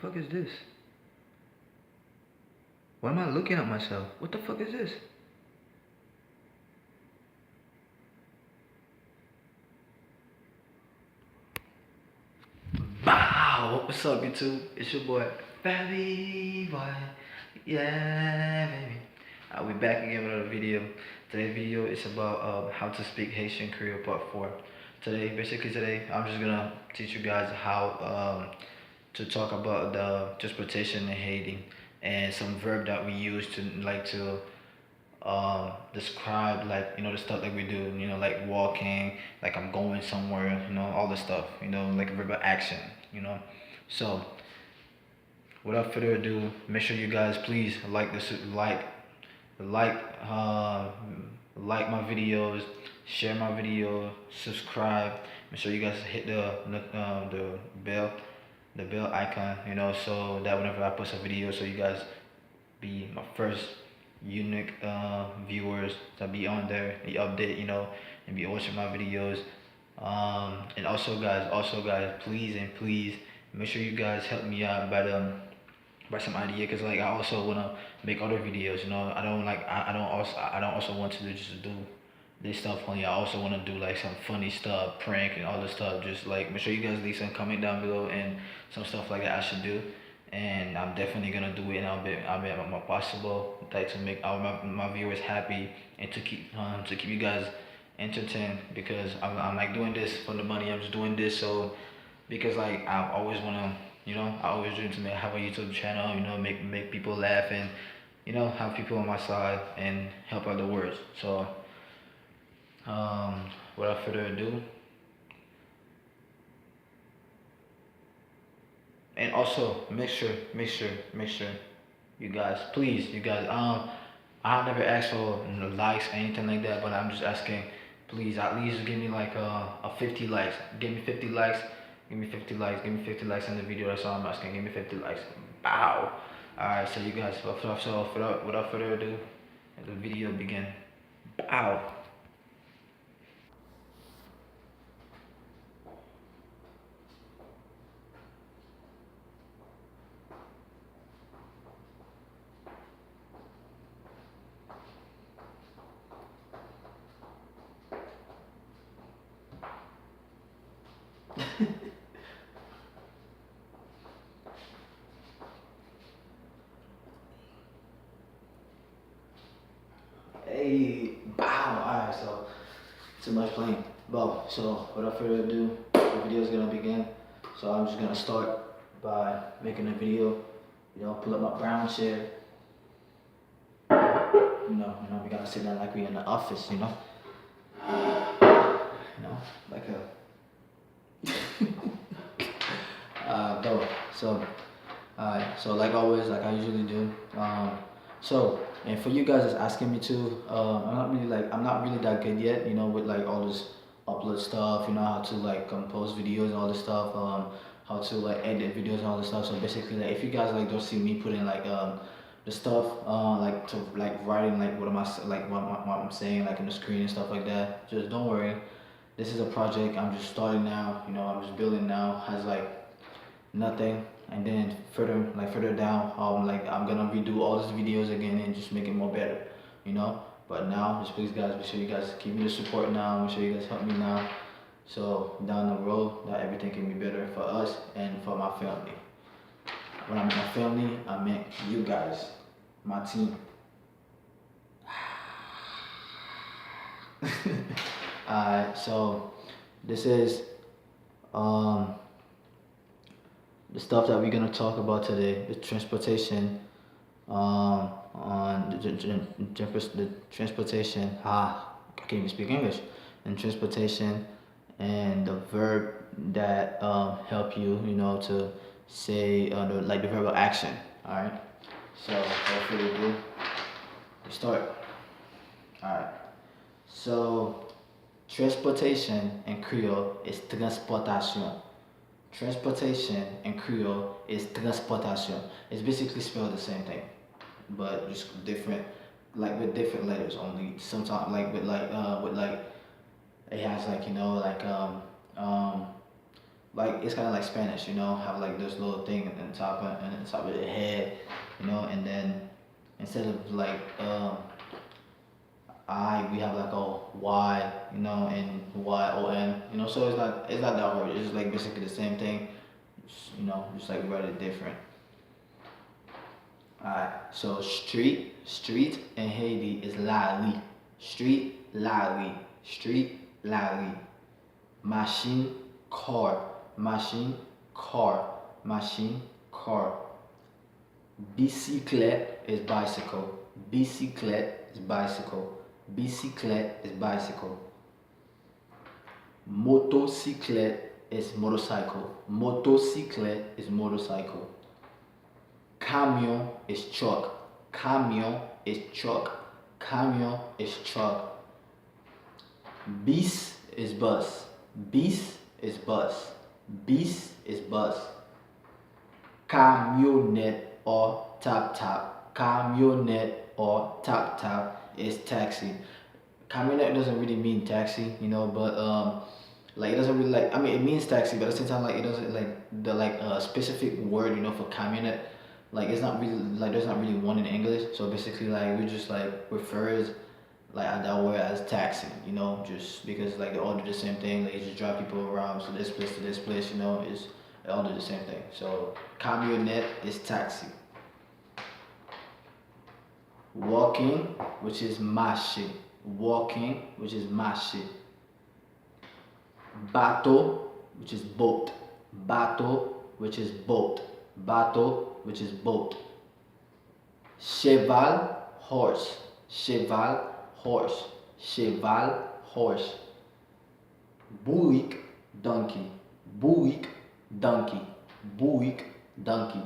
fuck is this? Why am I looking at myself? What the fuck is this? Bow! What's up, YouTube? It's your boy, Baby Boy. Yeah, baby. We're back again with another video. Today's video is about how to speak Haitian Creole Part 4. Today, I'm just gonna teach you guys how to talk about the transportation in Haiti and some verb that we use to describe, like, the stuff that we do, like walking, like I'm going somewhere, all the stuff, like verbal action, so without further ado, make sure you guys please like uh like my videos, share my video, subscribe. Make sure you guys hit the bell icon, so that whenever I post a video, so you guys be my first unique viewers to be on there, the update, and be watching my videos. And also guys, please make sure you guys help me out by some idea, because like I also wanna make other videos. I don't also want to just do this stuff only. I also want to do like some funny stuff, prank and all this stuff. Just like make sure you guys leave some comment down below and some stuff like that I should do, and I'm definitely gonna do it. And I'll be my possible, like, to make all my viewers happy and to keep you guys entertained, because I'm like doing this for the money. I'm just doing this so because like I always wanna, I always dream to have a YouTube channel, make people laugh and have people on my side and help out the world. So without further ado, and also make sure, you guys, I never asked for likes or anything like that, but I'm just asking, please at least give me like a 50 likes. Give me 50 likes. Give me 50 likes. Give me 50 likes in the video. That's all I'm asking. Give me 50 likes. Bow. Alright, so you guys, without further ado, let the video begin. Bow. Hey, bow. Alright, so too much playing. Bow. So without further ado, the video is gonna begin. So I'm just gonna start by making a video. Pull up my brown chair. We gotta sit down like we in the office. Like a. Go. So, alright. So like always, like I usually do. And for you guys that's asking me to, I'm not really that good yet, with like all this upload stuff, how to like compose videos and all this stuff, how to like edit videos and all this stuff. So basically, like if you guys like don't see me putting like the stuff, like to like writing like what I'm saying like in the screen and stuff like that, just don't worry. This is a project I'm just starting now. I'm just building now. Has like nothing, and then further down, like I'm gonna redo all these videos again and just make it more better, but now just please guys, make sure you guys keep me the support now. Make sure you guys help me now, so down the road that everything can be better for us and for my family. When I meant my family, I meant you guys, my team. Alright, so this is the stuff that we're gonna talk about today: the transportation, on the transportation. I can't even speak English. And transportation, and the verb that help you, to say the verbal action. All right. So without further ado, we start. All right. So transportation in Creole is transportation. Transportation in Creole is transportation. It's basically spelled the same thing, but just different, like with different letters only. Sometimes like with like it has like like like it's kind of like Spanish, have like this little thing on top of the head, and then instead of like I, we have like a Y, and YON, so it's not that hard. It's just like basically the same thing, just like rather different. Alright, so street in Haiti is la rue. Street, la rue. Street, la rue. Machine, car. Machine, car. Machine, car. Bicyclette is bicycle. Bicyclette is bicycle. Bicyclette is bicycle. Motocyclette is motorcycle. Motocyclette is motorcycle. Camion is truck. Camion is truck. Camion is truck. Bis is bus. Bis is bus. Bis is bus. Camionette or tap. Camionette or tap is taxi. Camionette doesn't really mean taxi, but like it doesn't really like. I mean, it means taxi, but at the same time, like it doesn't like the specific word, for camionette. Like it's not really like there's not really one in English. So basically, like we just like refers like that word as taxi, just because like they all do the same thing. Like you just drive people around so this place to this place, is they all do the same thing. So camionette is taxi. Walking, which is marcher. Walking, which is marcher. Bateau, which is boat. Bateau, which is boat. Bateau, which is boat. Cheval, horse. Cheval, horse. Cheval, horse. Bourrique, donkey. Bourrique, donkey. Bourrique, donkey.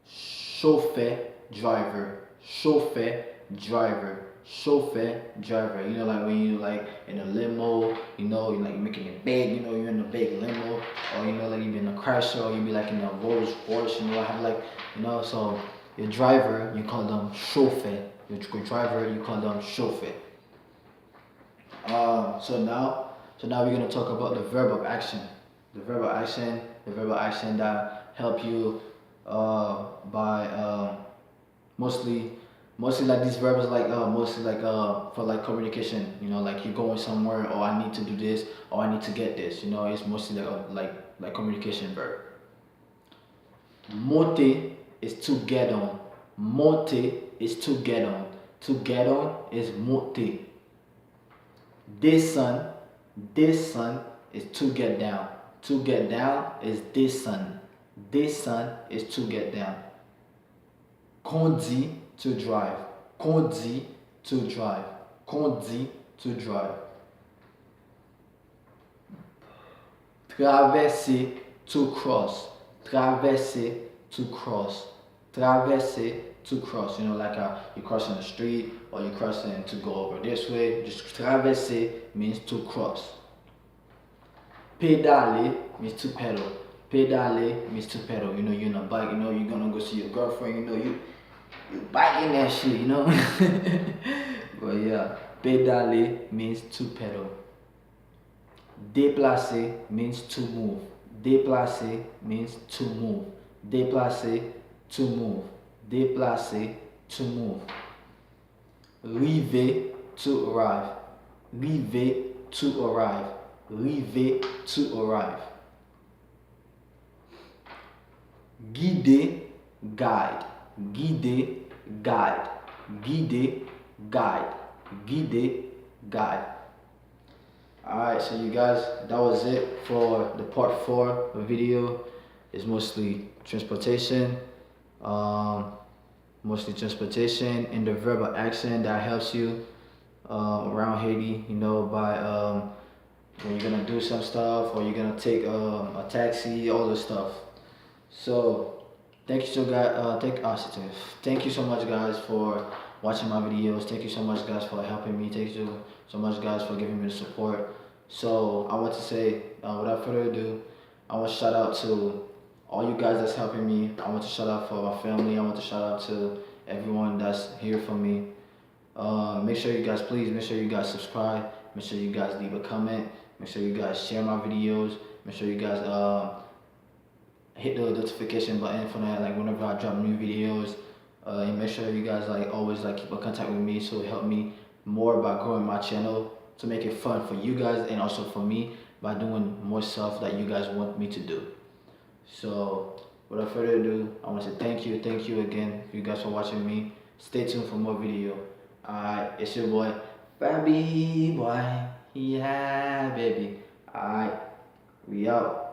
Chauffeur, driver. Chauffeur, driver. Chauffeur, driver. Like when you like in a limo, you're like making it big, you're in a big limo, or like you be in a crasher, or you be like in a Rolls Royce, I have like, so your driver, you call them chauffeur. Your driver, you call them chauffeur. So now we're gonna talk about the verb of action. The verb of action that help you by mostly like these verbs like mostly like for like communication, like you're going somewhere, or I need to do this, or I need to get this, it's mostly like communication verb. Monter is to get on. Monter is to get on. To get on is monter. Descend is to get down. To get down is descend. Descend is to get down. Conduit, to drive. Conduit, to drive. Conduit, to drive. Traverser, to cross. Traverser, to cross. Traverser, to cross. Like you're crossing the street, or you're crossing to go over this way. Just traverser means to cross. Pédaler means to pedal. Pédaler means to pedal. You're on a bike, you're gonna go see your girlfriend, you biking that shit, But yeah, pédaler means to pedal. Déplacer means to move. Déplacer means to move. Déplacer, to move. Déplacer, to move. Arriver, to arrive. Arriver, to arrive. Arriver, to arrive. Guider, guide. Guider, guide. Guider, guide. Guider, guide. Alright, so you guys, that was it for the part 4 video. It's mostly transportation. Mostly transportation and the verb of action that helps you around Haiti, by when you're gonna do some stuff, or you're gonna take a taxi, all this stuff. So thank you thank you so much guys for watching my videos. Thank you so much guys for helping me. Thank you so much guys for giving me the support. So I want to say, without further ado, I want to shout out to all you guys that's helping me. I want to shout out for my family. I want to shout out to everyone that's here for me. Make sure you guys subscribe. Make sure you guys leave a comment. Make sure you guys share my videos. Make sure you guys hit the notification button for that, like whenever I drop new videos. And make sure you guys like always like keep in contact with me, so it help me more by growing my channel to make it fun for you guys and also for me by doing more stuff that you guys want me to do. So without further ado, I want to say thank you again for you guys for watching me. Stay tuned for more video. Alright, it's your boy Fabi boy. Yeah baby. Alright, we out.